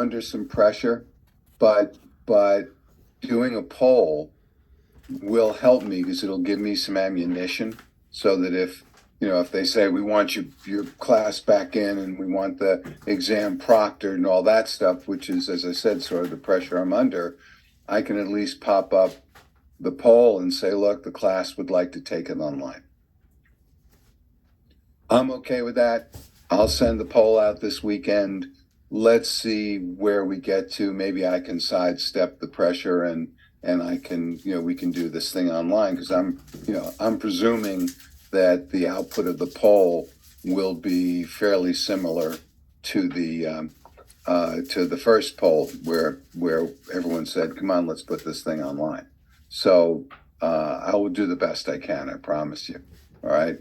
under some pressure, but doing a poll will help me because it'll give me some ammunition so that if they say we want your class back in and we want the exam proctored and all that stuff, which is, as I said, sort of the pressure I'm under, I can at least pop up the poll and say, look, the class would like to take it online. I'm okay with that. I'll send the poll out this weekend. Let's see where we get to. Maybe I can sidestep the pressure and I can, we can do this thing online because I'm presuming that the output of the poll will be fairly similar to the first poll where everyone said, come on, let's put this thing online. So I will do the best I can, I promise you. All right.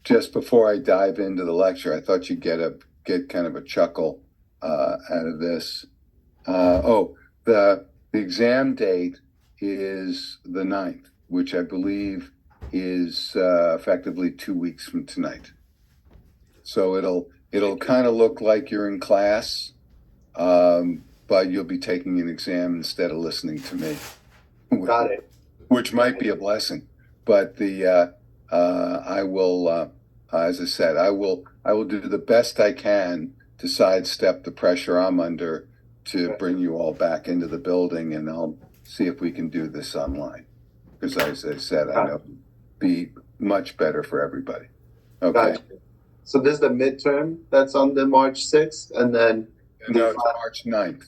Just before I dive into the lecture, I thought you'd get kind of a chuckle out of this. The exam date is the 9th, which I believe is effectively 2 weeks from tonight. So it'll kind of look like you're in class, but you'll be taking an exam instead of listening to me. Got it. Which might be a blessing, but I will, as I said, I will do the best I can to sidestep the pressure I'm under to bring you all back into the building, and I'll see if we can do this online. Because as I said, I know it'll be much better for everybody. Okay. Gotcha. So this is the midterm that's on the March 6th, and then No, it's March 9th.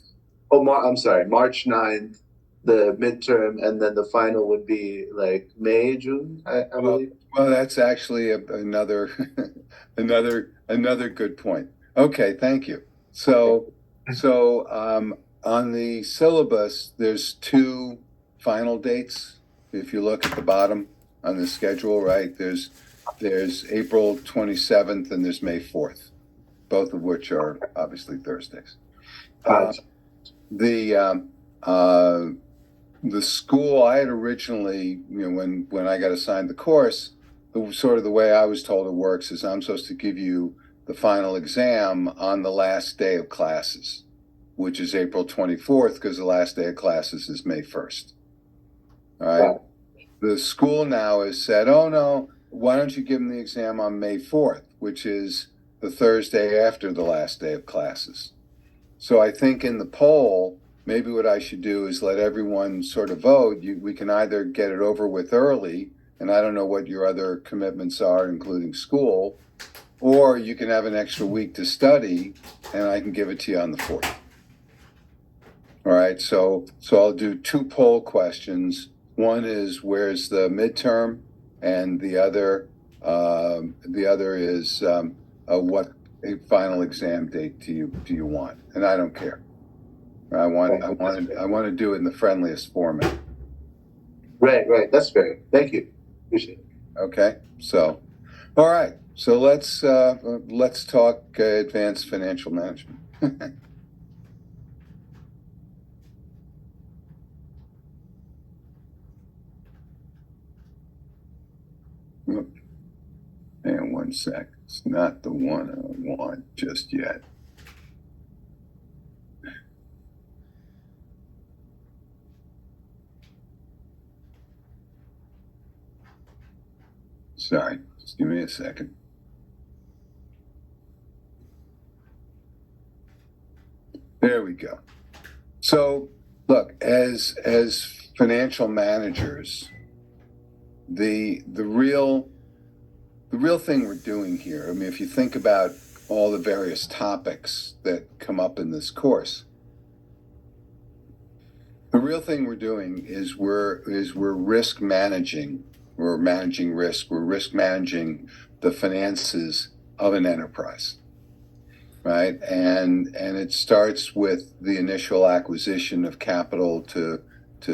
Oh, I'm sorry, March 9th, the midterm, and then the final would be like May, June, I believe. Well, that's actually another another good point. Okay, thank you. So on the syllabus, there's 2 final dates. If you look at the bottom on the schedule, right, there's April 27th and there's May 4th, both of which are obviously Thursdays. Gotcha. The school I had originally, when I got assigned the course, sort of the way I was told it works is I'm supposed to give you the final exam on the last day of classes, which is April 24th, because the last day of classes is May 1st. All right. Wow. The school now has said, oh no, why don't you give them the exam on May 4th, which is the Thursday after the last day of classes. So I think in the poll, maybe what I should do is let everyone sort of vote. We can either get it over with early, and I don't know what your other commitments are, including school, or you can have an extra week to study, and I can give it to you on the 4th. All right, so I'll do 2 poll questions. One is where's the midterm, and the other is what final exam date do you want? And I don't care. I want to do it in the friendliest format. Right. That's fair. Thank you. Appreciate it. Okay. So, all right. So let's talk advanced financial management. And 1 sec. It's not the one I want just yet. Sorry, just give me a second. There we go. So look, as financial managers, the real thing we're doing here, I mean, if you think about all the various topics that come up in this course, the real thing we're doing is we're risk managing. We're managing risk. We're risk managing the finances of an enterprise, right? And it starts with the initial acquisition of capital to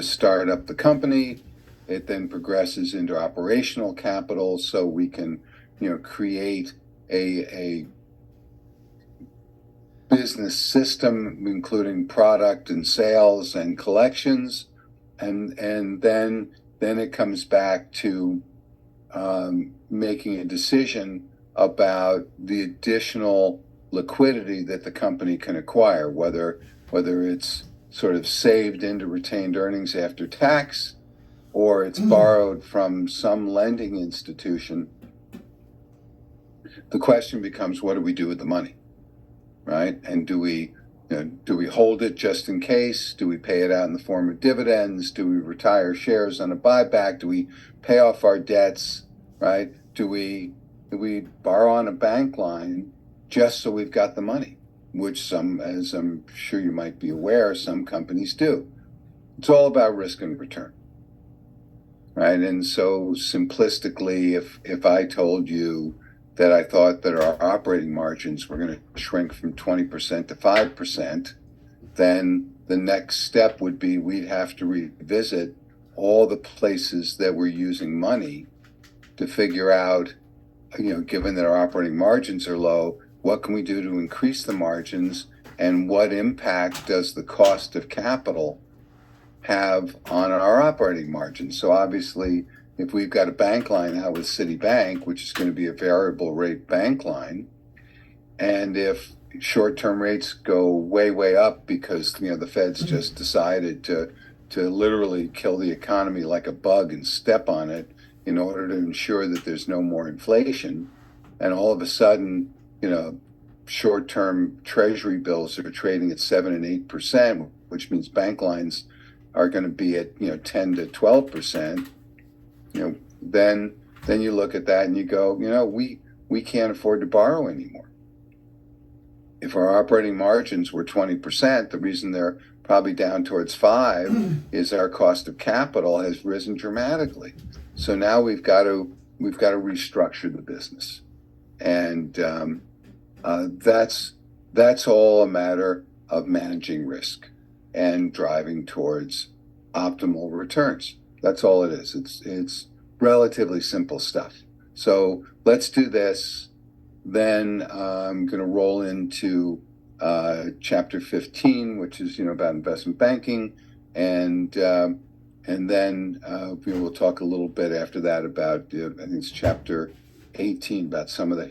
start up the company. It then progresses into operational capital, so we can, create a business system, including product and sales and collections, and then it comes back to making a decision about the additional liquidity that the company can acquire, whether it's sort of saved into retained earnings after tax, or it's borrowed from some lending institution. The question becomes, what do we do with the money, right? And do we hold it just in case? Do we pay it out in the form of dividends? Do we retire shares on a buyback? Do we pay off our debts, right? Do we borrow on a bank line just so we've got the money, which some, as I'm sure you might be aware, some companies do. It's all about risk and return, right? And so simplistically, if I told you that I thought that our operating margins were going to shrink from 20% to 5%, then the next step would be we'd have to revisit all the places that we're using money to figure out, given that our operating margins are low, what can we do to increase the margins, and what impact does the cost of capital have on our operating margins? So obviously, if we've got a bank line out with Citibank, which is going to be a variable rate bank line, and if short-term rates go way up because the Fed's just decided to literally kill the economy like a bug and step on it in order to ensure that there's no more inflation, and all of a sudden, short-term treasury bills are trading at 7 and 8%, which means bank lines are going to be at 10 to 12%. Then you look at that and you go, we can't afford to borrow anymore. If our operating margins were 20%, the reason they're probably down towards 5 is our cost of capital has risen dramatically. So now we've got to restructure the business, and that's all a matter of managing risk and driving towards optimal returns. That's all it is. It's relatively simple stuff. So let's do this. Then I'm going to roll into chapter 15, which is about investment banking, and then we'll talk a little bit after that about I think it's chapter 18 about some of the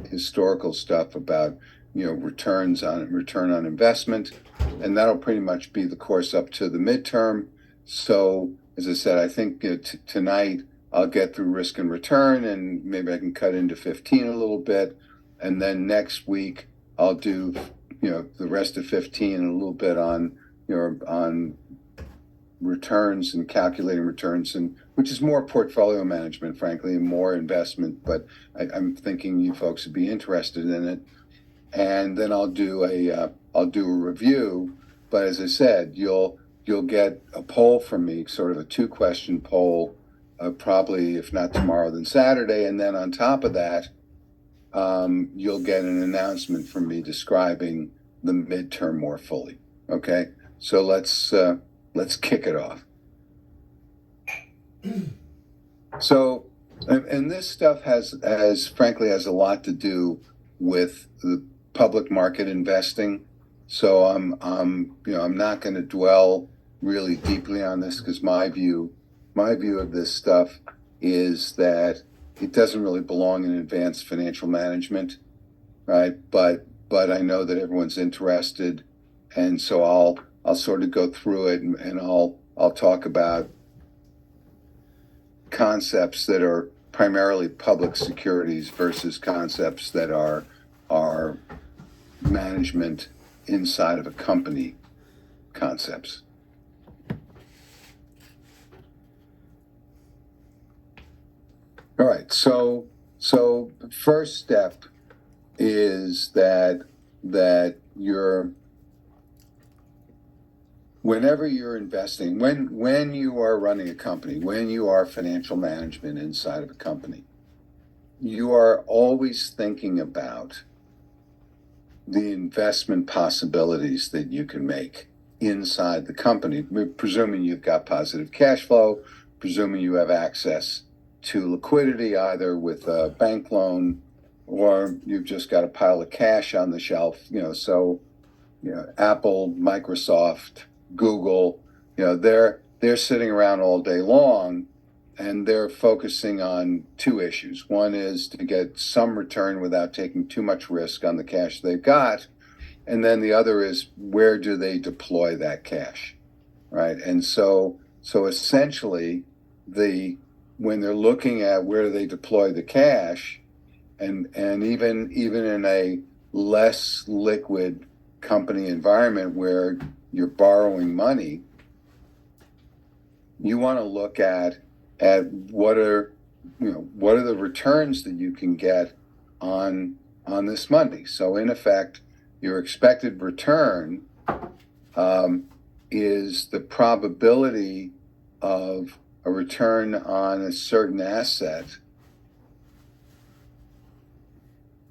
historical stuff about return on investment, and that'll pretty much be the course up to the midterm. So as I said, I think tonight I'll get through risk and return, and maybe I can cut into 15 a little bit, and then next week I'll do the rest of 15 and a little bit on on returns and calculating returns, and which is more portfolio management, frankly, and more investment. But I'm thinking you folks would be interested in it, and then I'll do a review. But as I said, you'll get a poll from me, sort of a 2-question poll, probably if not tomorrow, then Saturday, and then on top of that, you'll get an announcement from me describing the midterm more fully. Okay, so let's kick it off. So, and this stuff frankly has a lot to do with the public market investing. So I'm not going to dwell really deeply on this, because my view of this stuff is that it doesn't really belong in advanced financial management, right? But I know that everyone's interested, and so I'll sort of go through it, and I'll talk about concepts that are primarily public securities versus concepts that are management inside of a company concepts. All right, so the first step is that whenever you're investing, when you are running a company, when you are financial management inside of a company, you are always thinking about the investment possibilities that you can make inside the company, presuming you've got positive cash flow, presuming you have access to liquidity, either with a bank loan or you've just got a pile of cash on the shelf. So Apple, Microsoft, Google, they're sitting around all day long, and they're focusing on two issues. One is to get some return without taking too much risk on the cash they've got. And then the other is, where do they deploy that cash, right? And so essentially, when they're looking at where do they deploy the cash, and even in a less liquid company environment where you're borrowing money, you want to look at what are the returns that you can get on this money. So in effect, your expected return is the probability of a return on a certain asset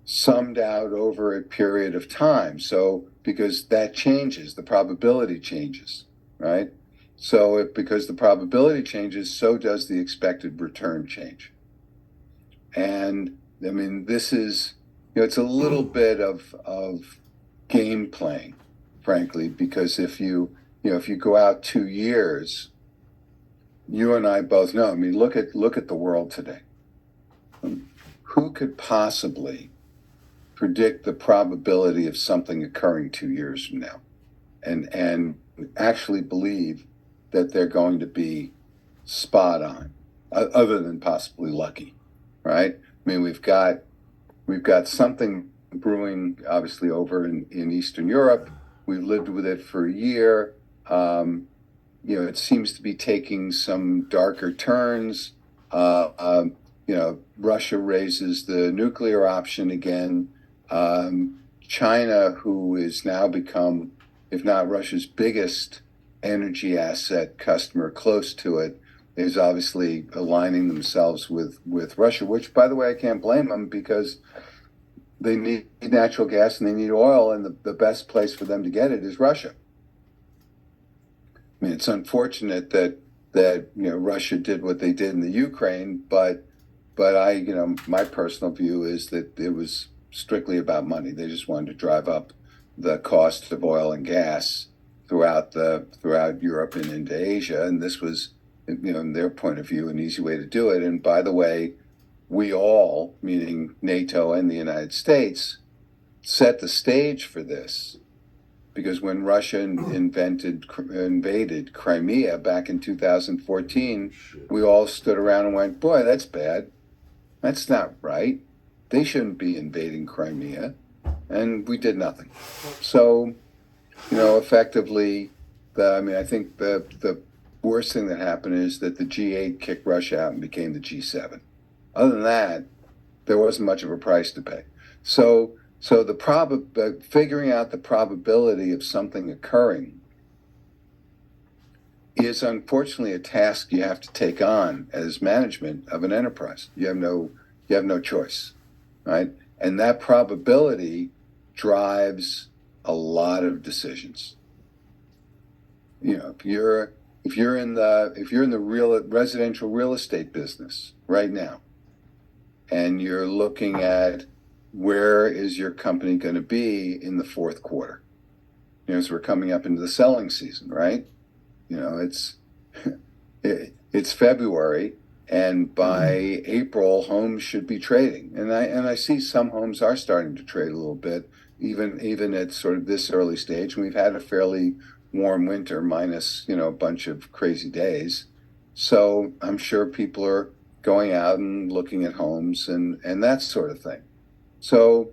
summed out over a period of time. So because that changes, the probability changes, right? So because the probability changes, so does the expected return change. And I mean, this is, it's a little bit of game playing, frankly, because if you go out 2 years, you and I both know, I mean, look at the world today. Who could possibly predict the probability of something occurring 2 years from now and actually believe that they're going to be spot on, other than possibly lucky, right? I mean, we've got something brewing, obviously, over in Eastern Europe. We've lived with it for a year. It seems to be taking some darker turns. Russia raises the nuclear option again. China, who is now become, if not Russia's biggest energy asset customer, close to it, is obviously aligning themselves with Russia, which, by the way, I can't blame them, because they need natural gas and they need oil, and the best place for them to get it is Russia. I mean, it's unfortunate that Russia did what they did in the Ukraine, but my personal view is that it was strictly about money. They just wanted to drive up the cost of oil and gas throughout Europe and into Asia, and this was, in their point of view, an easy way to do it. And by the way, we all, meaning NATO and the United States, set the stage for this, because when Russia invaded Crimea back in 2014, we all stood around and went, boy, that's bad. That's not right. They shouldn't be invading Crimea. And we did nothing. So, effectively, I think the worst thing that happened is that the G8 kicked Russia out and became the G7. Other than that, there wasn't much of a price to pay. So figuring out the probability of something occurring is unfortunately a task you have to take on as management of an enterprise. You have no choice, right? And that probability drives a lot of decisions. If you're in the residential real estate business right now, and you're looking at where is your company going to be in the fourth quarter, as we're coming up into the selling season, right? It's February, and by April, homes should be trading, and I see some homes are starting to trade a little bit, even at sort of this early stage. And we've had a fairly warm winter, minus a bunch of crazy days, so I'm sure people are going out and looking at homes and that sort of thing. So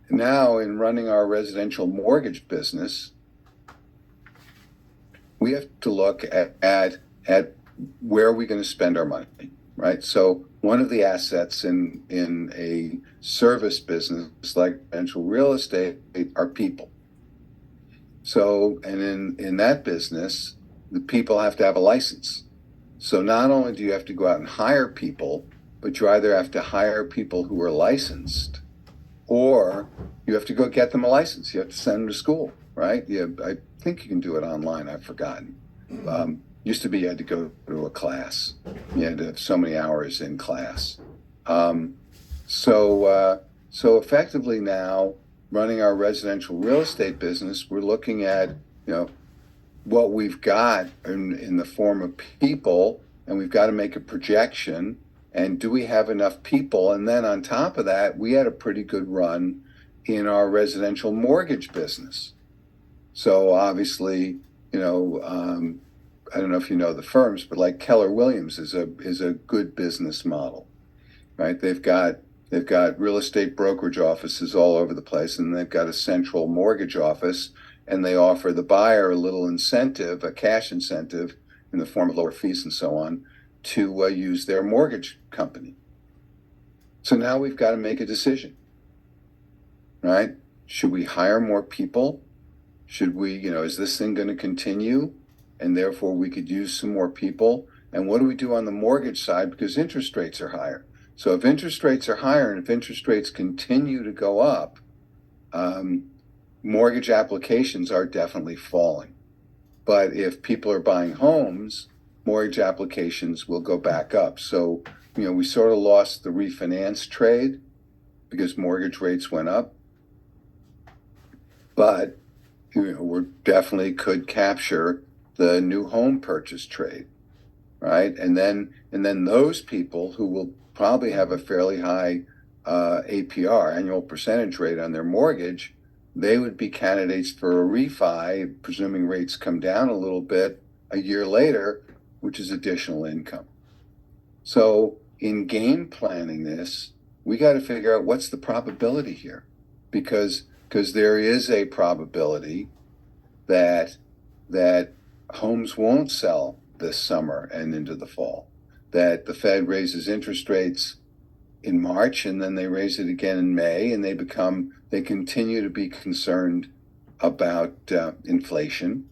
now, in running our residential mortgage business, we have to look at where are we going to spend our money, right? So one of the assets in a service business like residential real estate are people. So, and in that business, the people have to have a license. So not only do you have to go out and hire people, but you either have to hire people who are licensed, or you have to go get them a license. You have to send them to school, right? Yeah, I think you can do it online. I've forgotten. Used to be you had to go to a class. You had to have so many hours in class. So effectively now, running our residential real estate business, we're looking at what we've got in the form of people and we've got to make a projection. And do we have enough people? And then on top of that, we had a pretty good run in our residential mortgage business. So obviously, you know, I don't know if you know the firms, but like Keller Williams is a good business model, right? They've got real estate brokerage offices all over the place, and they've got a central mortgage office, and they offer the buyer a little incentive, a cash incentive in the form of lower fees and so on, to use their mortgage company. So now we've got to make a decision, right? Should we hire more people? Should we, is this thing going to continue? And therefore we could use some more people. And what do we do on the mortgage side? Because interest rates are higher. So if interest rates are higher and if interest rates continue to go up, mortgage applications are definitely falling. But if people are buying homes, mortgage applications will go back up. So, we sort of lost the refinance trade because mortgage rates went up. But, we definitely could capture the new home purchase trade, right? And then those people who will probably have a fairly high APR, annual percentage rate on their mortgage, they would be candidates for a refi, presuming rates come down a little bit a year later, which is additional income. So in game planning this, we got to figure out what's the probability here, because there is a probability that homes won't sell this summer and into the fall, that the Fed raises interest rates in March and then they raise it again in May, and they continue to be concerned about inflation,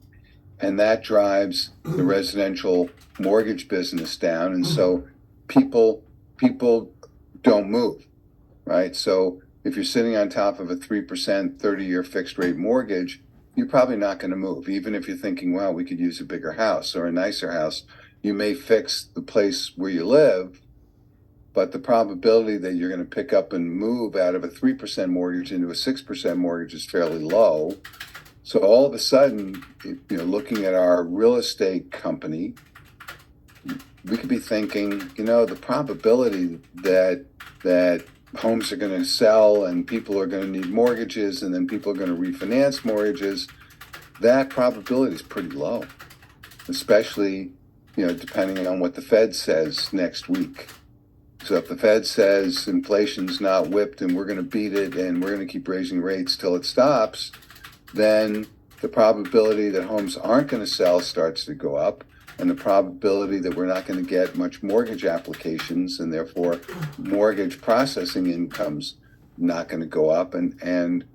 and that drives the residential mortgage business down, and so people don't move, right? So if you're sitting on top of a 3% 30-year fixed rate mortgage, you're probably not going to move. Even if you're thinking, well, we could use a bigger house or a nicer house, you may fix the place where you live, but the probability that you're going to pick up and move out of a 3% mortgage into a 6% mortgage is fairly low. So all of a sudden, looking at our real estate company, we could be thinking, the probability that homes are going to sell and people are going to need mortgages and then people are going to refinance mortgages, that probability is pretty low, especially, depending on what the Fed says next week. So if the Fed says inflation's not whipped and we're going to beat it and we're going to keep raising rates till it stops, then the probability that homes aren't going to sell starts to go up, and the probability that we're not going to get much mortgage applications and therefore mortgage processing income's not going to go up, and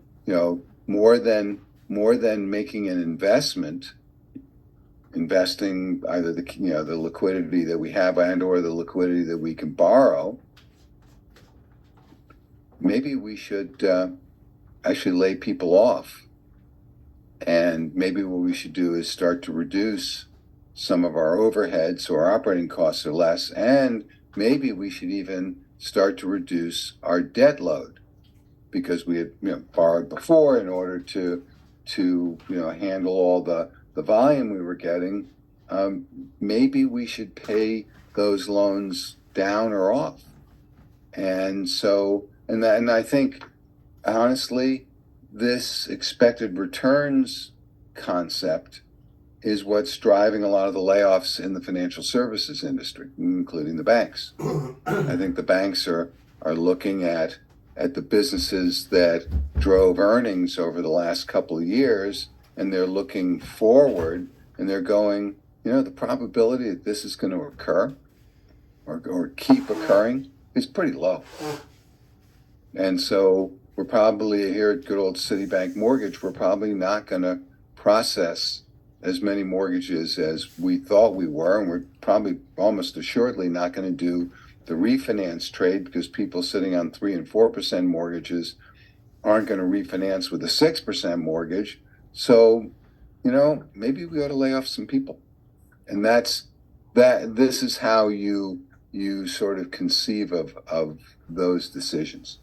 more than making an investment, investing either the liquidity that we have and or the liquidity that we can borrow, maybe we should actually lay people off. And maybe what we should do is start to reduce some of our overheads so our operating costs are less, and maybe we should even start to reduce our debt load, because we had borrowed before in order to handle all the volume we were getting. Maybe we should pay those loans down or off. And so, and I think, honestly, this expected returns concept is what's driving a lot of the layoffs in the financial services industry, including the banks. I think the banks are looking at the businesses that drove earnings over the last couple of years, and they're looking forward, and they're going, the probability that this is going to occur or keep occurring is pretty low. And so we're probably here at good old Citibank Mortgage, we're probably not going to process as many mortgages as we thought we were, and we're probably almost assuredly not going to do the refinance trade, because people sitting on 3% and 4% mortgages aren't going to refinance with a 6% mortgage. So, maybe we ought to lay off some people. And this is how you sort of conceive of those decisions.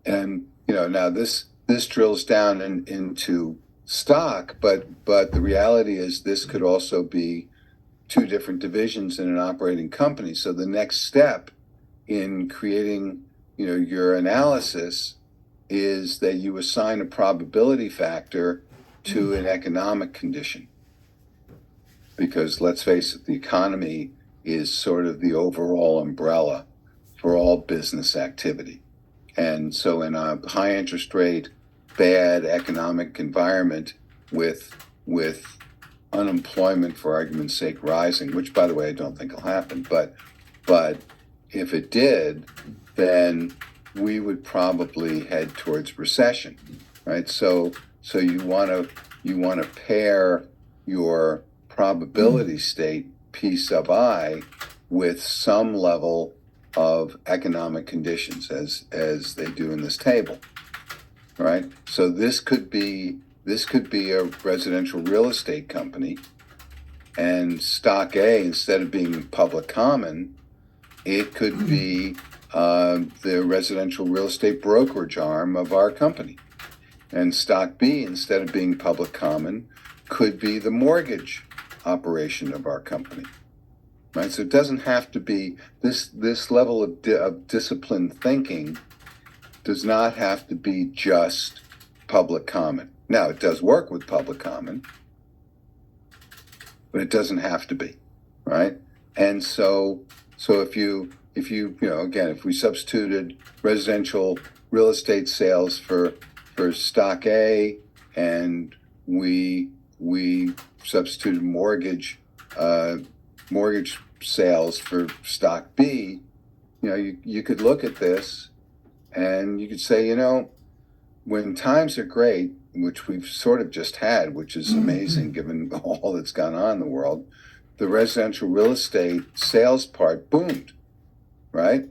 And, now this drills down into stock, but the reality is this could also be two different divisions in an operating company. So the next step in creating, your analysis is that you assign a probability factor to an economic condition. Because let's face it, the economy is sort of the overall umbrella for all business activity. And so in a high interest rate, bad economic environment with unemployment, for argument's sake, rising, which by the way I don't think will happen, but if it did, then we would probably head towards recession, right? So you want to pair your probability state P sub I with some level of economic conditions as they do in this table, right? So this could be a residential real estate company, and stock A, instead of being public common, it could be the residential real estate brokerage arm of our company. And stock B, instead of being public common, could be the mortgage operation of our company. Right? So it doesn't have to be this level of disciplined thinking does not have to be just public common. Now, it does work with public common, but it doesn't have to be, right? And so if you again, if we substituted residential real estate sales for stock A, and we substituted mortgage sales for stock B, you could look at this and you could say, when times are great, which we've sort of just had, which is amazing given all that's gone on in the world, the residential real estate sales part boomed, right?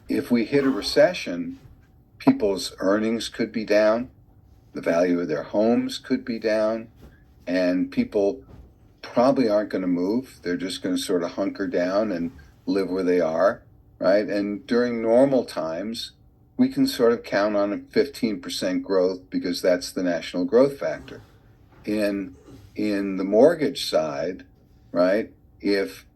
If we hit a recession, people's earnings could be down, the value of their homes could be down, and people probably aren't going to move. They're just going to sort of hunker down and live where they are, right? And during normal times, we can sort of count on a 15% growth because that's the national growth factor. In the mortgage side, right, if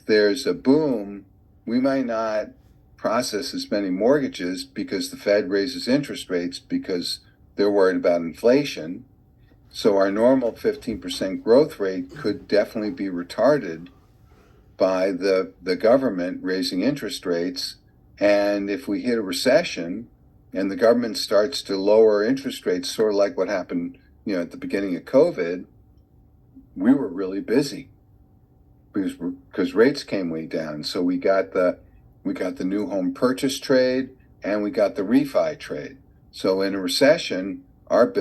there's a boom, we might not process as many mortgages because the Fed raises interest rates because they're worried about inflation. So our normal 15% growth rate could definitely be retarded by the government raising interest rates. And if we hit a recession and the government starts to lower interest rates, sort of like what happened, at the beginning of COVID, we were really busy because rates came way down. So we got the new home purchase trade and we got the refi trade. So in a recession, our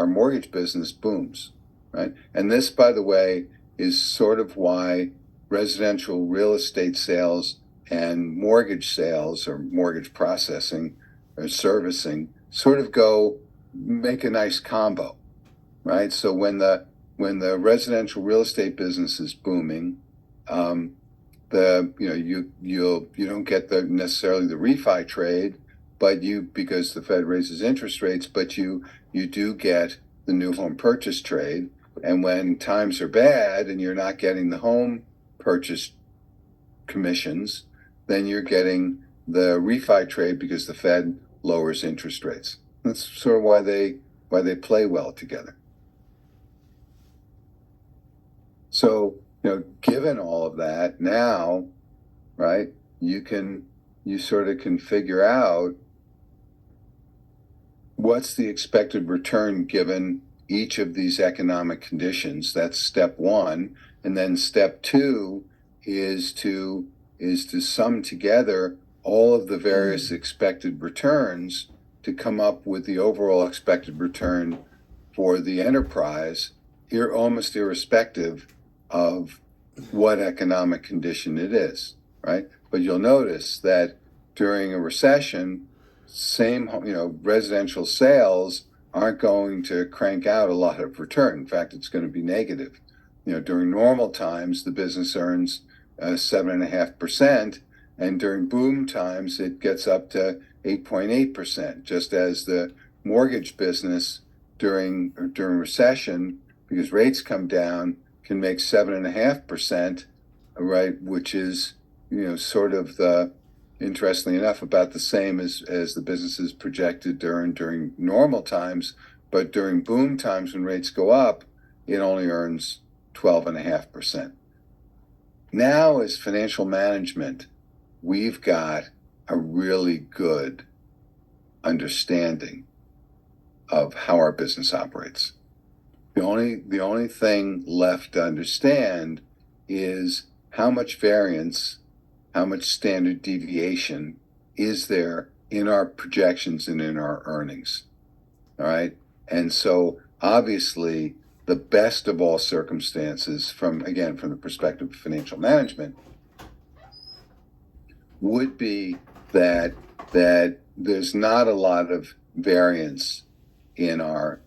mortgage business booms, right? And this, by the way, is sort of why residential real estate sales and mortgage sales or mortgage processing or servicing sort of make a nice combo, right? So when the residential real estate business is booming, you don't get necessarily the refi trade, but because the Fed raises interest rates, but you do get the new home purchase trade. And when times are bad and you're not getting the home purchase commissions, then you're getting the refi trade because the Fed lowers interest rates. That's sort of why they play well together. So, given all of that now, right, you sort of can figure out what's the expected return given each of these economic conditions. That's step one. And then step two is to sum together all of the various expected returns to come up with the overall expected return for the enterprise, almost irrespective of what economic condition it is, right? But you'll notice that during a recession, residential sales aren't going to crank out a lot of return. In fact, it's going to be negative. During normal times, the business earns 7.5%, and during boom times, it gets up to 8.8%, just as the mortgage business during recession, because rates come down, can make 7.5%, right, which is, sort of the, interestingly enough, about the same as the businesses projected during normal times, but during boom times when rates go up, it only earns 12.5%. Now, as financial management, we've got a really good understanding of how our business operates. The only thing left to understand is how much variance, how much standard deviation is there in our projections and in our earnings. All right. And so obviously the best of all circumstances from the perspective of financial management would be that there's not a lot of variance in our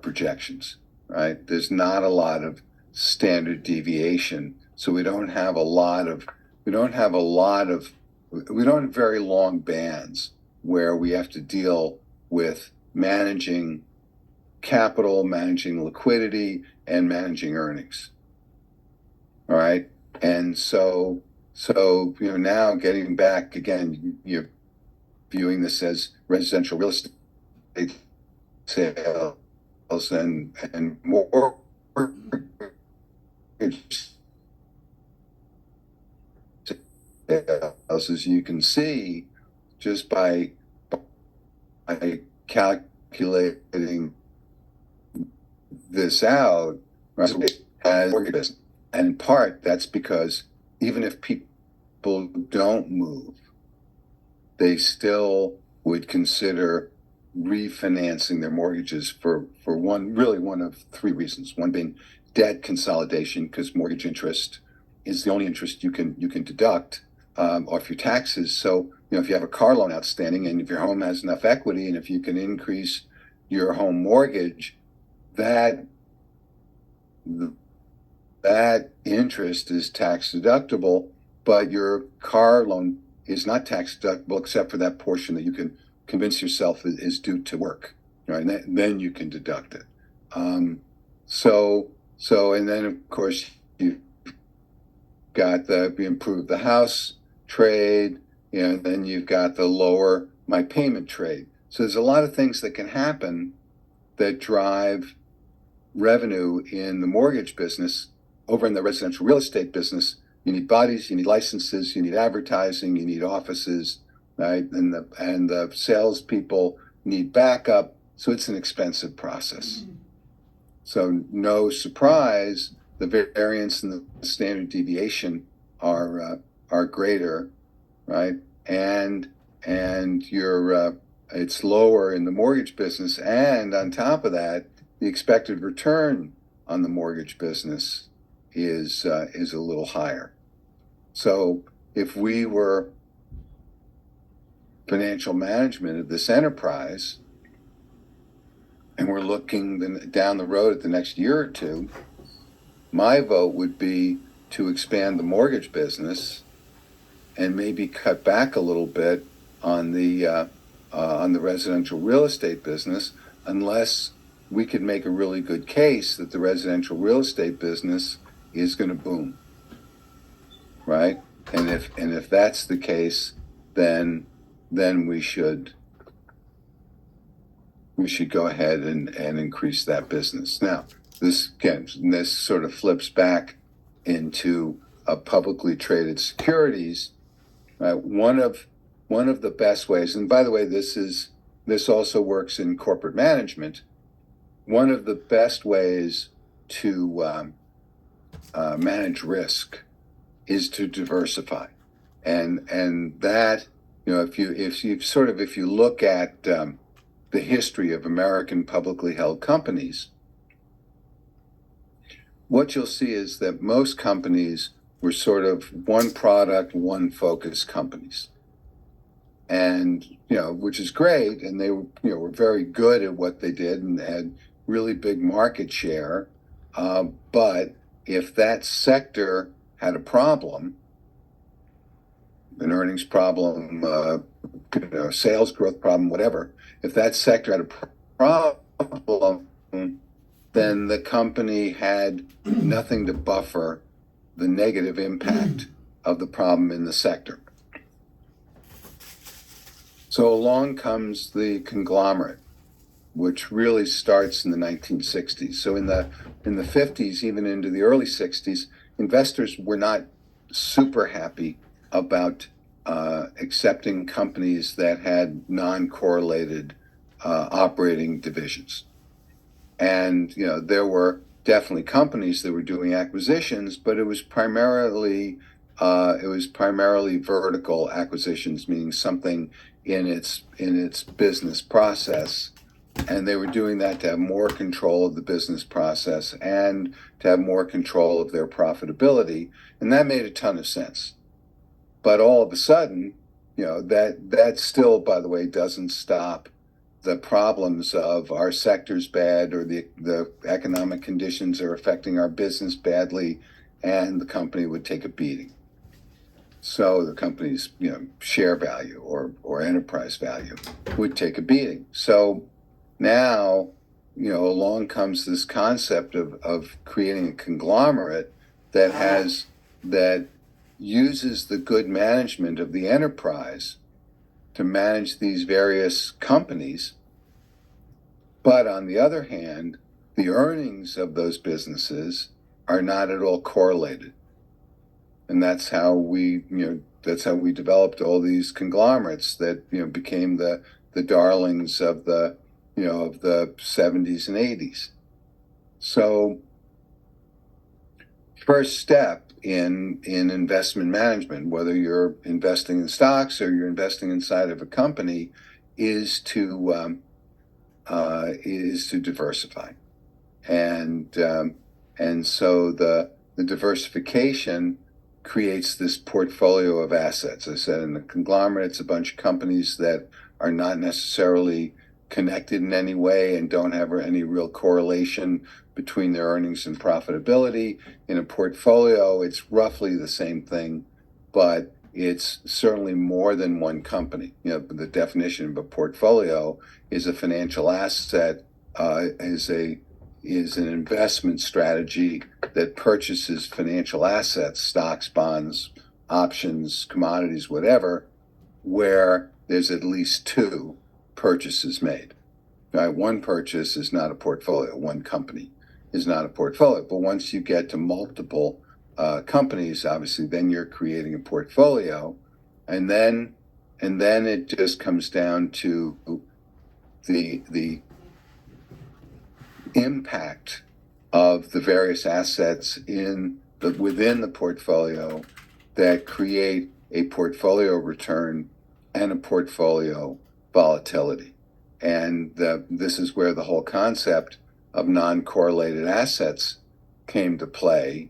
projections, right? There's not a lot of standard deviation, so we don't have very long bands where we have to deal with managing capital, managing liquidity, and managing earnings. All right, and so now getting back again, you're viewing this as residential real estate sales and more sales, as you can see, just by calculating this out, right, as mortgage business. And in part, that's because even if people don't move, they still would consider refinancing their mortgages for one of three reasons. One being debt consolidation, because mortgage interest is the only interest you can deduct off your taxes. So if you have a car loan outstanding and if your home has enough equity and if you can increase your home mortgage, that interest is tax deductible, but your car loan is not tax deductible except for that portion that you can convince yourself is due to work, right? And then you can deduct it. And then of course you got improve the house trade, and then you've got the lower my payment trade. So there's a lot of things that can happen that drive revenue in the mortgage business. Over in the residential real estate business, you need bodies, you need licenses, you need advertising, you need offices, right? And the salespeople need backup. So it's an expensive process. Mm-hmm. So no surprise, the variance and the standard deviation are greater, right? And it's lower in the mortgage business, and on top of that, the expected return on the mortgage business is a little higher. So if we were financial management of this enterprise, and we're looking down the road at the next year or two, my vote would be to expand the mortgage business and maybe cut back a little bit on the residential real estate business, unless we could make a really good case that the residential real estate business is going to boom, right? And if that's the case, then we should go ahead and increase that business. Now, this sort of flips back into publicly traded securities. Right? One of the best ways, and by the way, this also works in corporate management. One of the best ways to manage risk is to diversify, and that if you look at the history of American publicly held companies, what you'll see is that most companies were sort of one product, one focus companies, and which is great, and they were very good at what they did and had really big market share, but if that sector had a problem, an earnings problem, sales growth problem, whatever, if that sector had a problem, then and the company had nothing to buffer the negative impact of the problem in the sector. So along comes the conglomerate, which really starts in the 1960s. So in the 50s, even into the early 60s, investors were not super happy about accepting companies that had non-correlated operating divisions. And there were definitely companies that were doing acquisitions, but it was primarily vertical acquisitions, meaning something in its business process, and they were doing that to have more control of the business process and to have more control of their profitability, and that made a ton of sense. But all of a sudden, that still, by the way, doesn't stop the problems of our sector's bad, or the economic conditions are affecting our business badly, and the company would take a beating. So the company's share value or enterprise value would take a beating. So now along comes this concept of creating a conglomerate that uses the good management of the enterprise to manage these various companies, but on the other hand, the earnings of those businesses are not at all correlated. And that's how we developed all these conglomerates that became the darlings of the 70s and 80s. So first step in investment management, whether you're investing in stocks or you're investing inside of a company, is to diversify, and so the diversification creates this portfolio of assets. I said in the conglomerate, it's a bunch of companies that are not necessarily connected in any way and don't have any real correlation between their earnings and profitability. In a portfolio, it's roughly the same thing, but it's certainly more than one company. The definition of a portfolio is a financial asset, is an investment strategy that purchases financial assets, stocks, bonds, options, commodities, whatever, where there's at least two purchases made. Right? One purchase is not a portfolio. One company is not a portfolio. But once you get to multiple companies, obviously, then you're creating a portfolio, and then it just comes down to the impact of the various assets within the portfolio that create a portfolio return and a portfolio volatility. And this is where the whole concept of non-correlated assets came to play,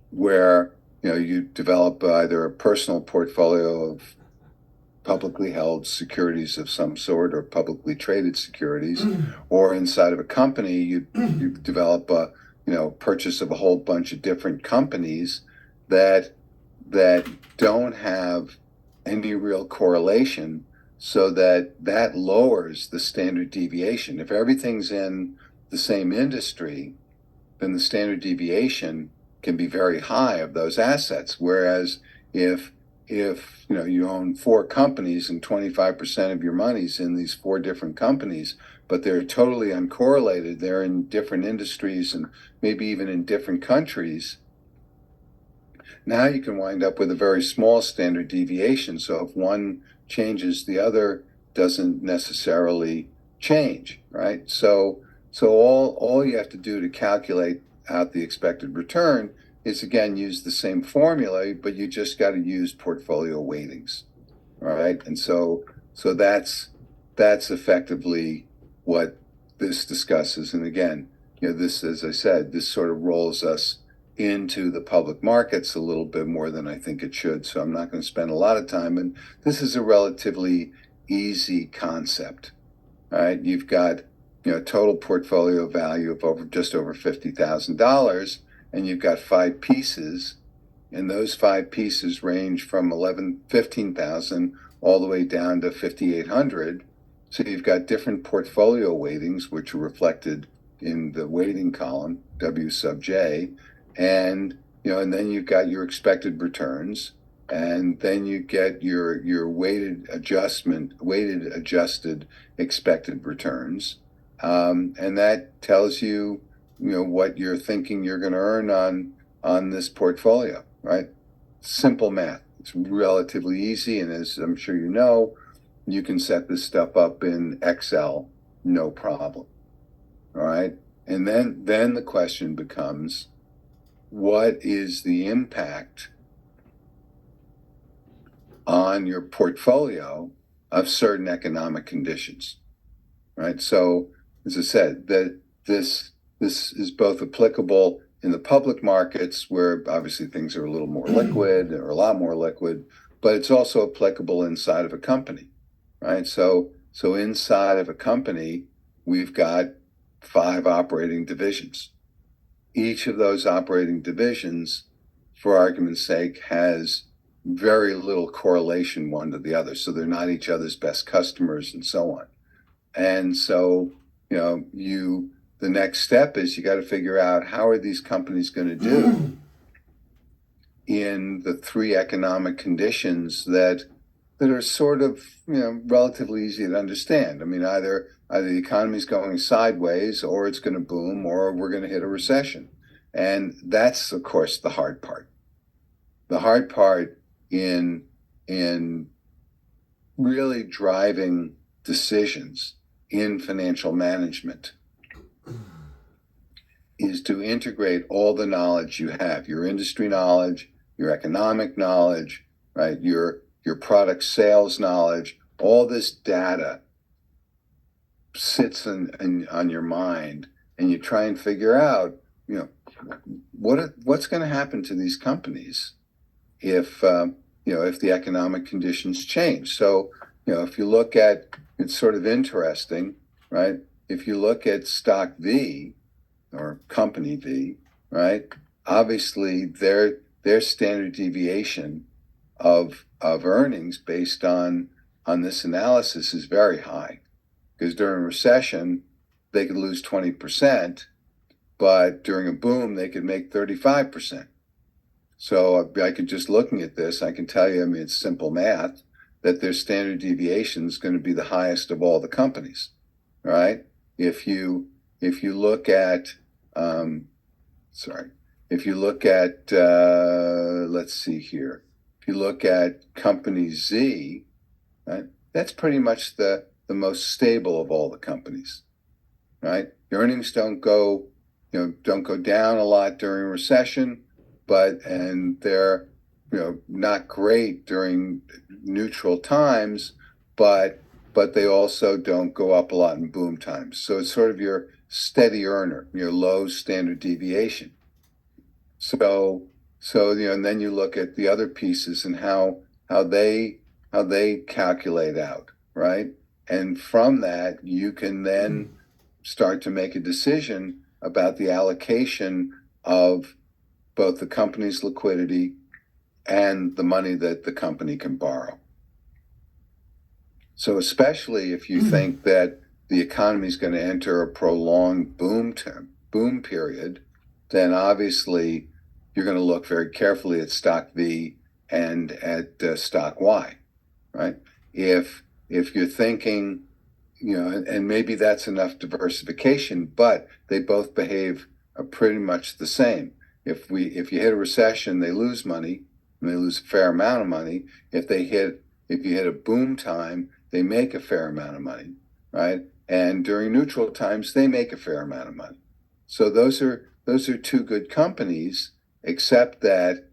where you develop either a personal portfolio of publicly held securities of some sort, or publicly traded securities, or inside of a company you develop a purchase of a whole bunch of different companies that don't have any real correlation, so that lowers the standard deviation. If everything's in the same industry, then the standard deviation can be very high of those assets. Whereas if you own four companies and 25% of your money's in these four different companies, but they're totally uncorrelated, they're in different industries and maybe even in different countries, now you can wind up with a very small standard deviation. So if one changes, the other doesn't necessarily change, right? So all you have to do to calculate out the expected return is, again, use the same formula, but you just got to use portfolio weightings, all right? And so that's effectively what this discusses. And again, this, as I said, this sort of rolls us into the public markets a little bit more than I think it should. So I'm not going to spend a lot of time. And this is a relatively easy concept, all right? You've got total portfolio value of just over $50,000, and you've got 5 pieces, and those 5 pieces range from 15,000 all the way down to 5,800. So you've got different portfolio weightings, which are reflected in the weighting column, W sub J, and and then you've got your expected returns, and then you get your weighted adjusted expected returns, and that tells you what you're thinking you're going to earn on this portfolio, right? Simple math. It's relatively easy, and as I'm sure you know, you can set this stuff up in Excel, no problem. All right. And then the question becomes, what is the impact on your portfolio of certain economic conditions? Right. So as I said, that this is both applicable in the public markets, where obviously things are a little more liquid or a lot more liquid, but it's also applicable inside of a company, right? So inside of a company, we've got 5 operating divisions. Each of those operating divisions, for argument's sake, has very little correlation one to the other. So they're not each other's best customers and so on. And so, the next step is you got to figure out, how are these companies going to do in the 3 economic conditions that are sort of, relatively easy to understand. I mean, either the economy's going sideways, or it's going to boom, or we're going to hit a recession. And that's, of course, the hard part. The hard part in really driving decisions in financial management is to integrate all the knowledge you have, your industry knowledge, your economic knowledge, right? Your product sales knowledge. All this data sits on your mind, and you try and figure out, what's going to happen to these companies if the economic conditions change. So, if you look at, it's sort of interesting, right? If you look at stock V or company V, right? Obviously, their standard deviation of earnings based on this analysis is very high, because during a recession they could lose 20%, but during a boom they could make 35%. So I could, just looking at this, I can tell you, I mean, it's simple math, that their standard deviation is going to be the highest of all the companies, right? If you look at let's see here. If you look at company Z, right, that's pretty much the most stable of all the companies, right? The earnings don't go down a lot during a recession, and they're not great during neutral times, but they also don't go up a lot in boom times. So it's sort of your steady earner, your low standard deviation. So and then you look at the other pieces and how they calculate out, right? And from that, you can then start to make a decision about the allocation of both the company's liquidity and the money that the company can borrow. So especially if you think that the economy is going to enter a prolonged boom period, then obviously you're going to look very carefully at stock V and at stock Y, right? If you're thinking, and maybe that's enough diversification, but they both behave pretty much the same. If you hit a recession, they lose money, and they lose a fair amount of money. If you hit a boom time, they make a fair amount of money, right? And during neutral times, they make a fair amount of money. So those are 2 good companies, except that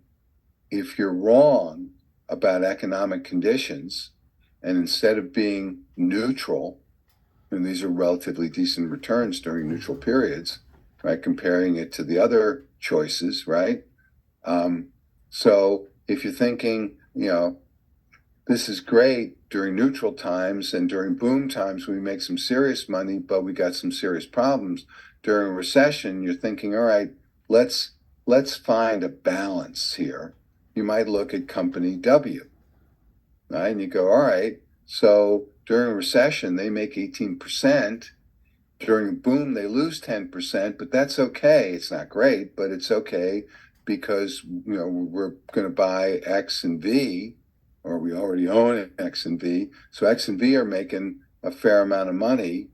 if you're wrong about economic conditions, and instead of being neutral, and these are relatively decent returns during neutral periods, right? Comparing it to the other choices, right? So if you're thinking, this is great during neutral times, and during boom times we make some serious money, but we got some serious problems. During a recession, you're thinking, all right, let's find a balance here. You might look at company W, right? And you go, all right, so during a recession, they make 18%, During a boom, they lose 10%, but that's okay. It's not great, but it's okay because, we're going to buy X and V, or we already own X and V. So X and V are making a fair amount of money.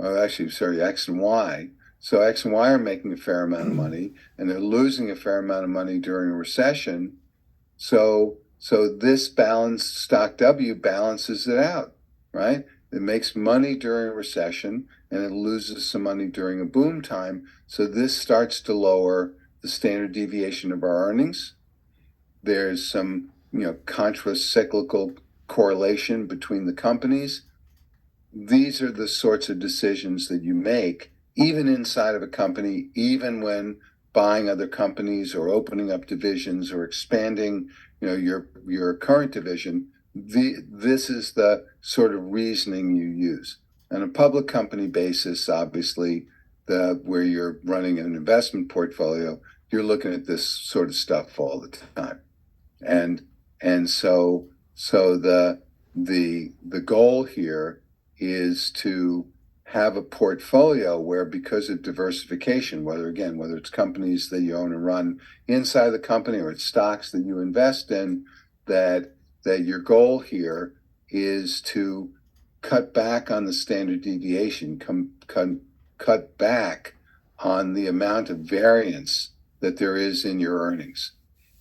Actually, sorry, X and Y. So X and Y are making a fair amount of money, and they're losing a fair amount of money during a recession. So this balanced stock W balances it out, right? It makes money during a recession and it loses some money during a boom time. So this starts to lower the standard deviation of our earnings. There's some, contra-cyclical correlation between the companies. These are the sorts of decisions that you make, even inside of a company, even when buying other companies or opening up divisions or expanding, your current division. This is the sort of reasoning you use. On a public company basis, obviously, where you're running an investment portfolio, you're looking at this sort of stuff all the time. And so the goal here is to have a portfolio where, because of diversification, whether it's companies that you own and run inside the company or it's stocks that you invest in, that your goal here is to cut back on the standard deviation, cut back on the amount of variance that there is in your earnings.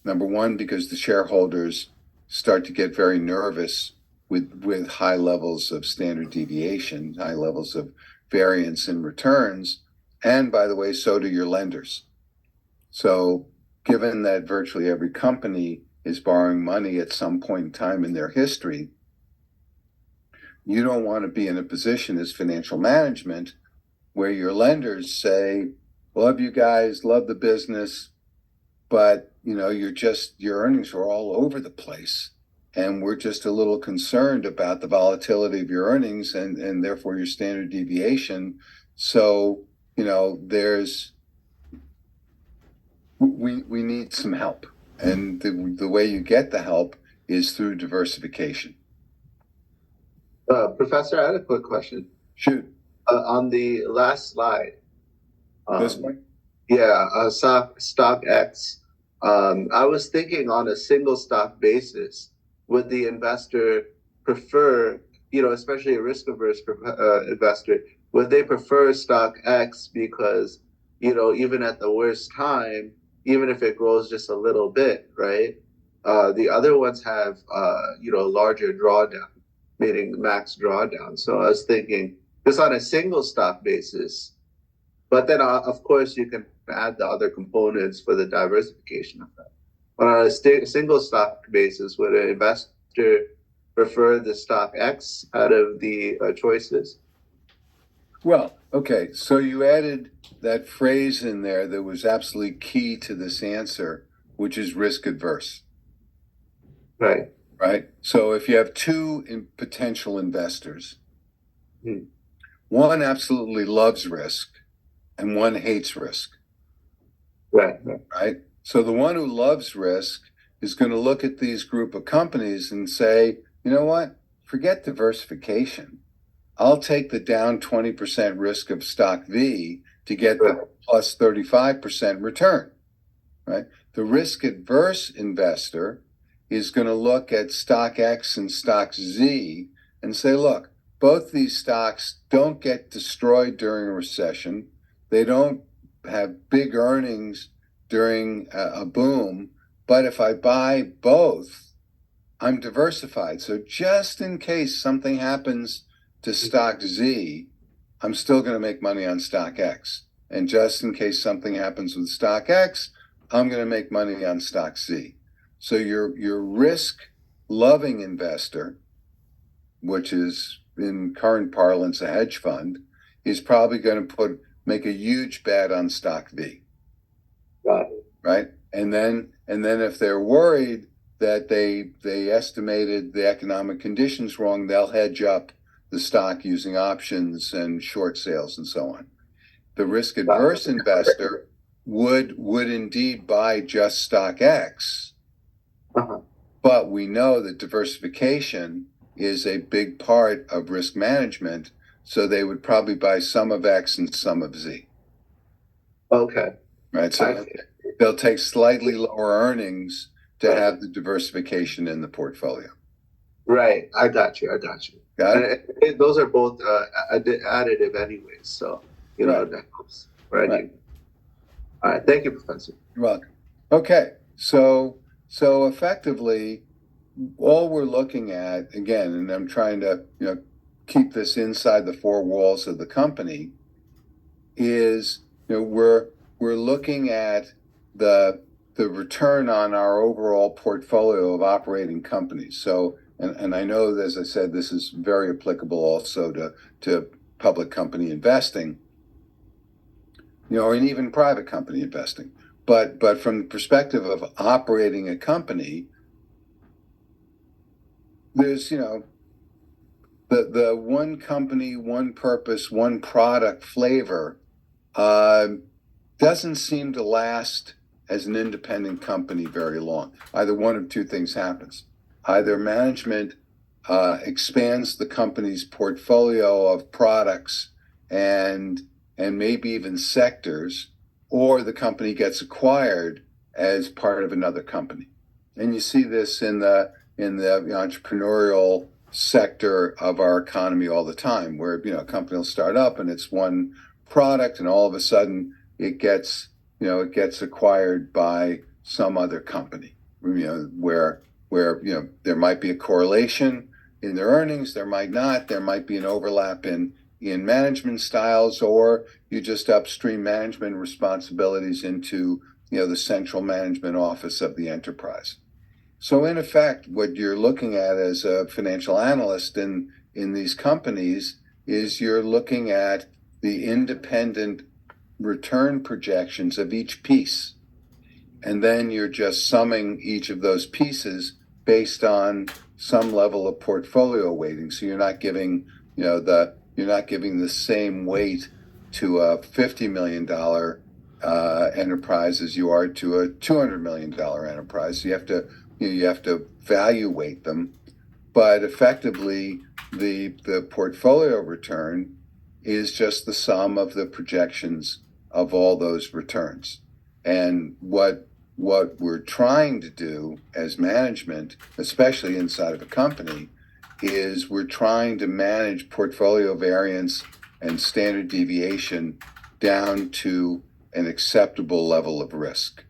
Number one, because the shareholders start to get very nervous with high levels of standard deviation, high levels of variance in returns. And by the way, so do your lenders. So given that virtually every company is borrowing money at some point in time in their history, you don't want to be in a position as financial management where your lenders say, love you guys, love the business, but your earnings are all over the place. And we're just a little concerned about the volatility of your earnings and therefore your standard deviation. So, we need some help. And the way you get the help is through diversification. Professor, I had a quick question. Shoot. On the last slide. This one? Yeah, stock X. I was thinking on a single stock basis, would the investor prefer, especially a risk-averse investor, would they prefer stock X because, even at the worst time, even if it grows just a little bit, right? The other ones have, larger drawdown, meaning max drawdown. So I was thinking just on a single stock basis, but then of course you can add the other components for the diversification of that. But on a single stock basis, would an investor prefer the stock X out of the choices? Well, okay, so you added that phrase in there that was absolutely key to this answer, which is risk adverse. Right. Right. So if you have two potential investors, one absolutely loves risk and one hates risk. Right. Right. So the one who loves risk is going to look at these group of companies and say, you know what? Forget diversification. I'll take the down 20% risk of stock V to get the plus 35% return. Right. The risk adverse investor is going to look at stock X and stock Z and say, look, both these stocks don't get destroyed during a recession. They don't have big earnings during a boom. But if I buy both, I'm diversified. So just in case something happens to stock Z, I'm still going to make money on stock X. And just in case something happens with stock X, I'm going to make money on stock Z. So your risk-loving investor, which is in current parlance a hedge fund, is probably going to make a huge bet on stock V. Got it. Right? And then if they're worried that they estimated the economic conditions wrong, they'll hedge up the stock using options and short sales and so on. The risk adverse investor would indeed buy just stock X. But we know that diversification is a big part of risk management. So they would probably buy some of X and some of Z, Okay. right? So they'll take slightly lower earnings to have the diversification in the portfolio. Right. I got you. Got it? And those are both additive anyways. So, Right. that helps. Right. Right. All right. Thank you, Professor. You're welcome. Okay. So effectively, all we're looking at, again, and I'm trying to, keep this inside the four walls of the company, is, we're looking at the return on our overall portfolio of operating companies. So, and I know, as I said, this is very applicable also to public company investing, and even private company investing. But from the perspective of operating a company, there's, the one company, one purpose, one product flavor doesn't seem to last as an independent company very long. Either one of two things happens. Either management expands the company's portfolio of products and maybe even sectors, or the company gets acquired as part of another company. And you see this in the entrepreneurial sector of our economy all the time, where a company will start up and it's one product, and all of a sudden it gets acquired by some other company. Where there might be a correlation in their earnings, there might not. There might be an overlap in management styles, or you just upstream management responsibilities into the central management office of the enterprise. So in effect, what you're looking at as a financial analyst in these companies is you're looking at the independent return projections of each piece, and then you're just summing each of those pieces based on some level of portfolio weighting. So you're not giving the same weight to a $50 million enterprise as you are to a $200 million enterprise. So you have to evaluate them, but effectively the portfolio return is just the sum of the projections of all those returns. And what we're trying to do as management, especially inside of a company, is we're trying to manage portfolio variance and standard deviation down to an acceptable level of risk.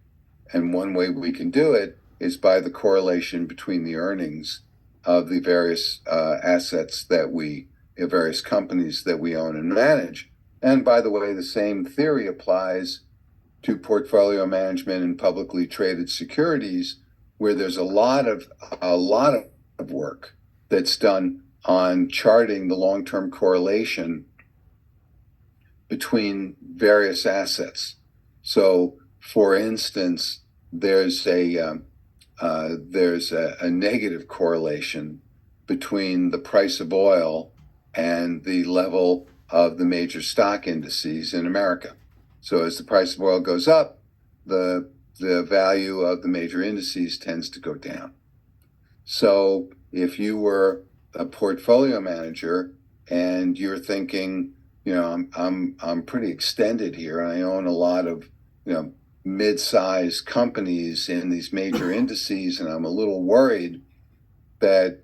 And one way we can do it is by the correlation between the earnings of the various assets various companies that we own and manage. And by the way, the same theory applies to portfolio management in publicly traded securities, where there's a lot of work that's done on charting the long-term correlation between various assets. So, for instance, there's a negative correlation between the price of oil and the level of the major stock indices in America. So as the price of oil goes up, the value of the major indices tends to go down. So if you were a portfolio manager and you're thinking, I'm pretty extended here, and I own a lot of mid-sized companies in these major indices, and I'm a little worried that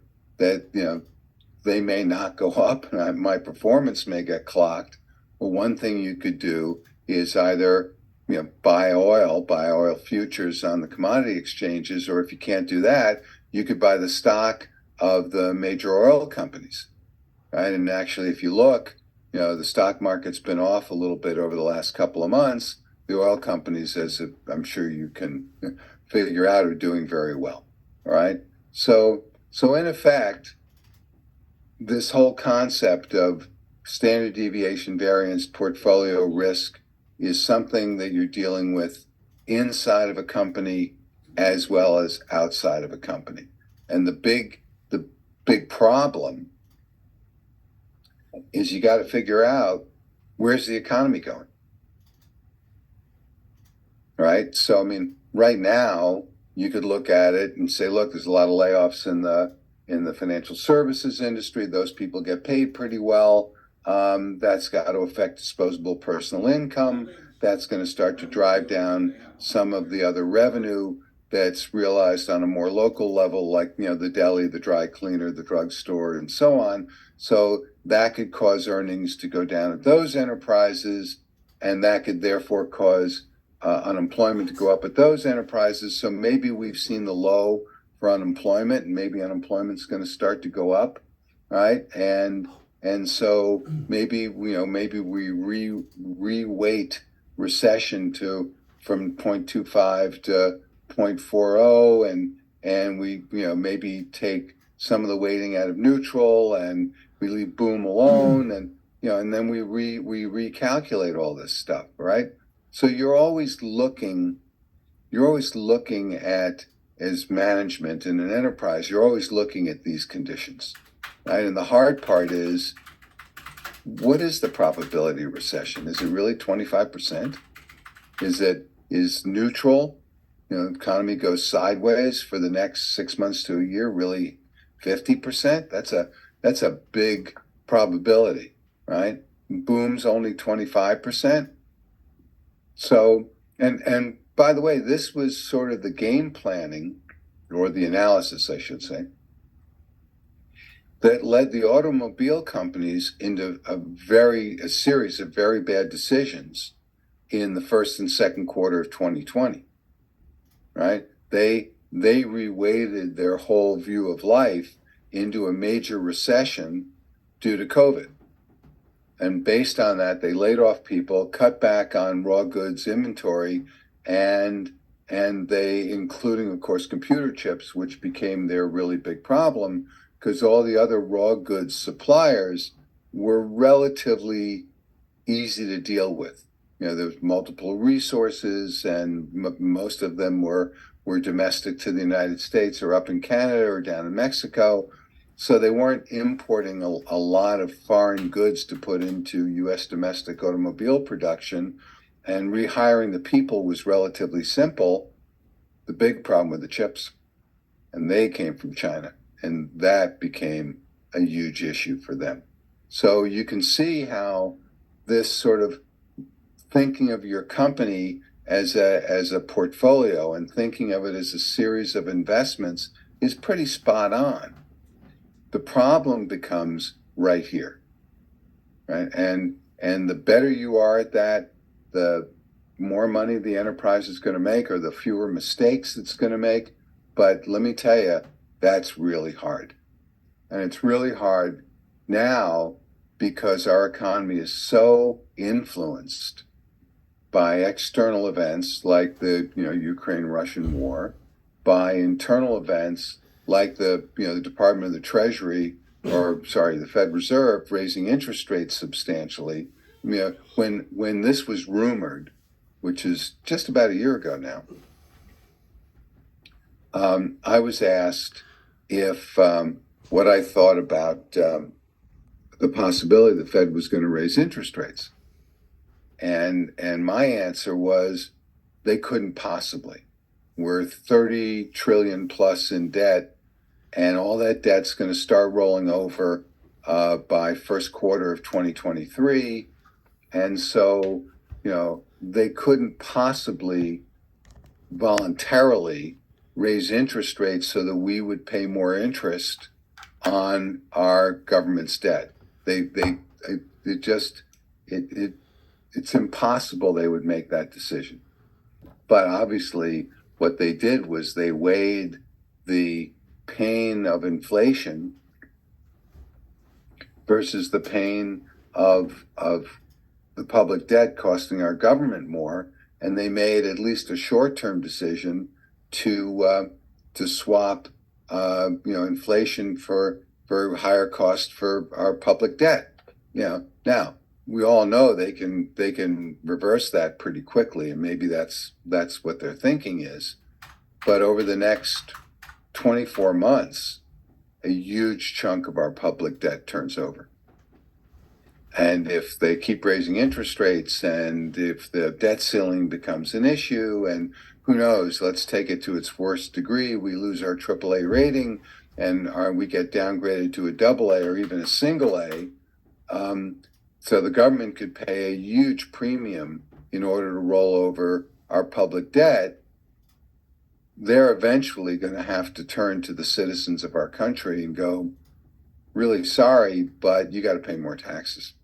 they may not go up and my performance may get clocked. Well, one thing you could do is either buy oil futures on the commodity exchanges, or if you can't do that, you could buy the stock of the major oil companies, right? And actually, if you look, the stock market's been off a little bit over the last couple of months. The oil companies, as I'm sure you can figure out, are doing very well. All right. So in effect, this whole concept of standard deviation variance portfolio risk is something that you're dealing with inside of a company as well as outside of a company. And the big problem is you got to figure out, where's the economy going? Right? So, right now, you could look at it and say, look, there's a lot of layoffs in the financial services industry. Those people get paid pretty well. That's got to affect disposable personal income. That's going to start to drive down some of the other revenue that's realized on a more local level, like, the deli, the dry cleaner, the drugstore, and so on. So that could cause earnings to go down at those enterprises, and that could therefore cause unemployment to go up at those enterprises. So maybe we've seen the low for unemployment, and maybe unemployment's going to start to go up, right? And so maybe we re-weight recession from 0.25 to 0.40, and we maybe take some of the weighting out of neutral, and we leave boom alone, and then we recalculate all this stuff, right? So you're always looking at, as management in an enterprise, you're always looking at these conditions, right? And the hard part is, what is the probability of recession? Is it really 25%? Is neutral? The economy goes sideways for the next 6 months to a year, really 50%? That's a big probability, right? Boom's only 25%. So, and by the way, this was sort of the game planning, or the analysis, I should say, that led the automobile companies into a series of very bad decisions in the first and second quarter of 2020, right? They reweighted their whole view of life into a major recession due to COVID. And based on that, they laid off people, cut back on raw goods inventory, and they, including, of course, computer chips, which became their really big problem, because all the other raw goods suppliers were relatively easy to deal with. There's multiple resources, and most of them were domestic to the United States, or up in Canada, or down in Mexico. So they weren't importing a lot of foreign goods to put into U.S. domestic automobile production, and rehiring the people was relatively simple. The big problem were the chips, and they came from China, and that became a huge issue for them. So you can see how this sort of thinking of your company as a portfolio, and thinking of it as a series of investments, is pretty spot on. The problem becomes right here, right? And the better you are at that, the more money the enterprise is going to make, or the fewer mistakes it's going to make. But let me tell you, that's really hard. And it's really hard now because our economy is so influenced by external events like the Ukraine-Russian war, by internal events like the Department of the Treasury, the Fed Reserve, raising interest rates substantially. When this was rumored, which is just about a year ago now, I was asked if what I thought about the possibility the Fed was going to raise interest rates, and my answer was, they couldn't possibly. We're 30 trillion plus in debt, and all that debt's going to start rolling over by first quarter of 2023. And so, they couldn't possibly voluntarily raise interest rates so that we would pay more interest on our government's debt. It's impossible they would make that decision. But obviously, what they did was they weighed the pain of inflation versus the pain of the public debt costing our government more, and they made at least a short-term decision to swap inflation for higher cost for our public debt. Now we all know they can reverse that pretty quickly, and maybe that's what their thinking is. But over the next 24 months, a huge chunk of our public debt turns over. And if they keep raising interest rates, and if the debt ceiling becomes an issue, and who knows, let's take it to its worst degree, we lose our AAA rating, and we get downgraded to a AA or even a single A, So the government could pay a huge premium in order to roll over our public debt. They're eventually going to have to turn to the citizens of our country and go, really sorry, but you got to pay more taxes.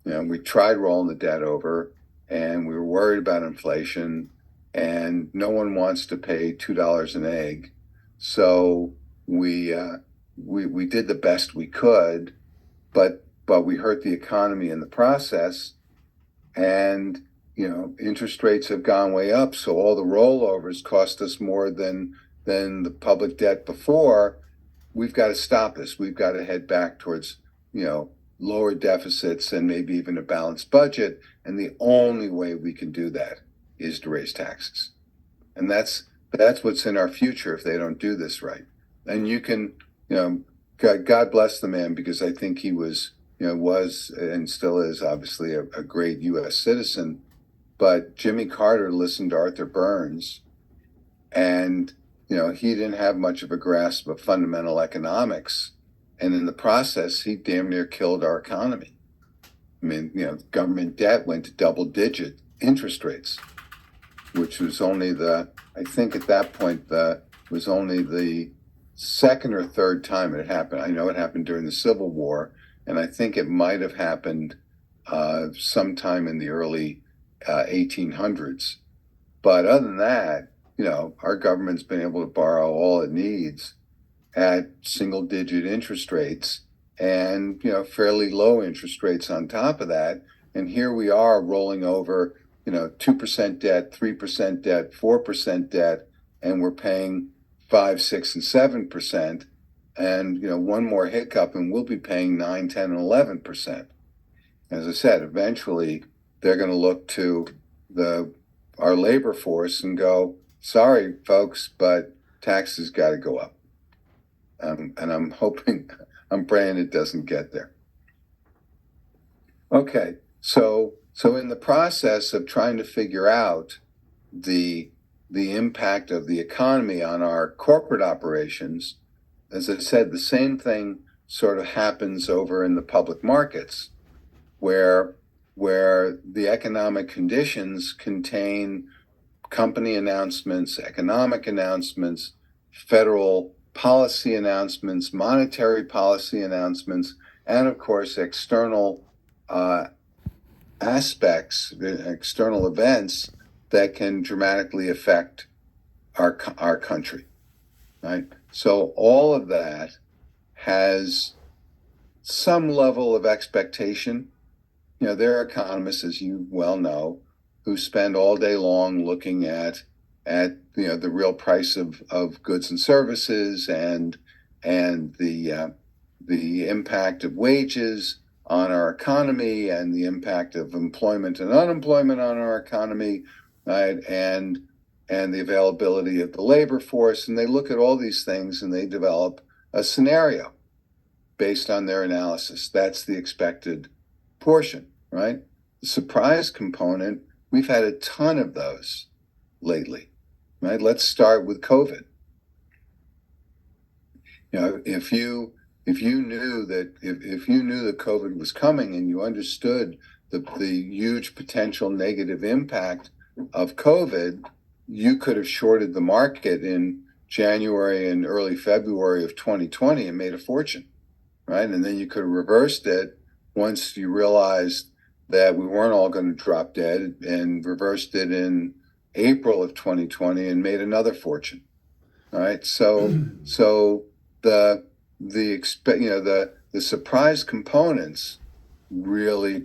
We tried rolling the debt over, and we were worried about inflation, and no one wants to pay $2 an egg. So we did the best we could, but we hurt the economy in the process, and interest rates have gone way up. So all the rollovers cost us more than the public debt before. We've got to stop this. We've got to head back towards lower deficits and maybe even a balanced budget. And the only way we can do that is to raise taxes. And that's what's in our future if they don't do this right. And you can, God bless the man, because I think he was and still is obviously a great U.S. citizen. But Jimmy Carter listened to Arthur Burns, and he didn't have much of a grasp of fundamental economics. And in the process, he damn near killed our economy. I mean, government debt went to double-digit interest rates, which was only I think at that point, was only the second or third time it happened. I know it happened during the Civil War, and I think it might have happened sometime in the early 1800s. But other than that, our government's been able to borrow all it needs at single-digit interest rates, and fairly low interest rates on top of that. And here we are rolling over 2% debt, 3% debt, 4% debt, and we're paying 5, 6, and 7%. And one more hiccup, and we'll be paying 9, 10, and 11%. As I said, eventually they're going to look to our labor force and go, sorry, folks, but taxes got to go up. And I'm praying it doesn't get there. Okay, so in the process of trying to figure out the impact of the economy on our corporate operations, as I said, the same thing sort of happens over in the public markets, where the economic conditions contain company announcements, economic announcements, federal policy announcements, monetary policy announcements, and of course external aspects, external events that can dramatically affect our country, right? So all of that has some level of expectation. There are economists, as you well know, who spend all day long looking at the real price of goods and services, and the impact of wages on our economy, and the impact of employment and unemployment on our economy, right? And the availability of the labor force. And they look at all these things and they develop a scenario based on their analysis. That's the expected portion, right? The surprise component, we've had a ton of those lately, right? Let's start with COVID. If you knew that COVID was coming, and you understood the huge potential negative impact of COVID, you could have shorted the market in January and early February of 2020 and made a fortune, right? And then you could have reversed it once you realized that we weren't all going to drop dead, and reversed it in April of 2020 and made another fortune. All right. So the surprise components really